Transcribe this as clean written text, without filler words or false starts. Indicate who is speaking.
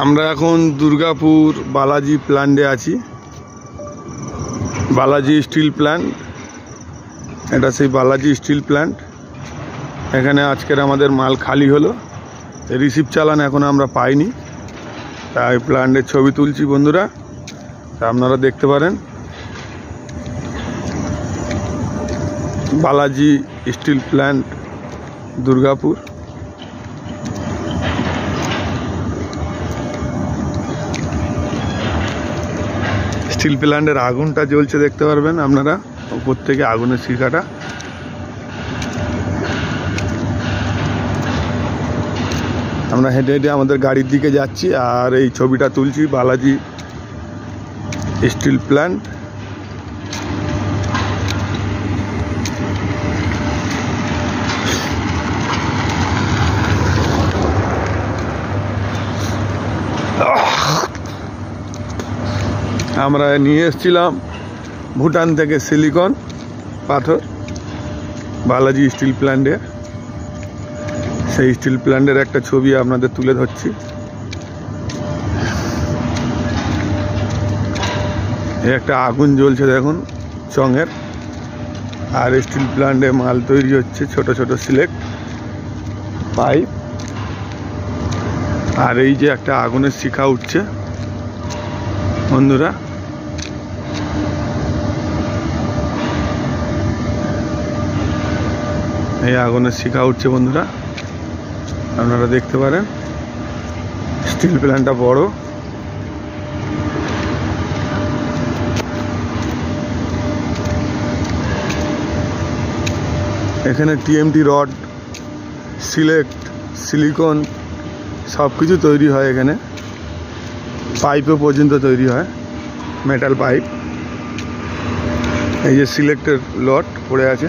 Speaker 1: আমরা এখন দুর্গাপুর বালাজি প্ল্যান্টে আছি। বালাজি স্টিল প্ল্যান্ট, এটা সেই বালাজি স্টিল প্ল্যান্ট। এখানে আজকের আমাদের মাল খালি হলো, রিসিপ্ট চালান এখন আমরা পাইনি, তাই প্ল্যান্টের ছবি তুলছি বন্ধুরা, তা আপনারা দেখতে পারেন। Balaji steel plant Durgapur. Steel প্ল্যান্টের আগুনটা জ্বলছে দেখতে পারবেন আপনারা, উপর থেকে আগুনের শিখাটা। আমরা হেঁটে হেঁটে আমাদের গাড়ির দিকে যাচ্ছি আর এই ছবিটা তুলছি বালাজি স্টিল প্ল্যান্ট। আমরা নিয়ে এসেছিলাম ভুটান থেকে সিলিকন পাথর বালাজি স্টিল প্ল্যান্টে। সেই স্টিল প্ল্যান্টের একটা ছবি আপনাদের তুলে ধরছি। একটা আগুন জ্বলছে দেখুন চঙের, আর স্টিল প্ল্যান্টে মাল তৈরি হচ্ছে, ছোট ছোট সিলেক্ট পাইপ। আর এই যে একটা আগুনের শিখা উঠছে বন্ধুরা, এই আগুনের শিখা উঠছে বন্ধুরা, আপনারা দেখতে পারেন। স্টিল প্ল্যান্টটা বড়। এখানে টিএমটি রড, সিলেক্ট, সিলিকন সব কিছু তৈরি হয় এখানে, পাইপও পর্যন্ত তৈরি হয়, মেটাল পাইপ। এই যে সিলেক্টের লট পড়ে আছে।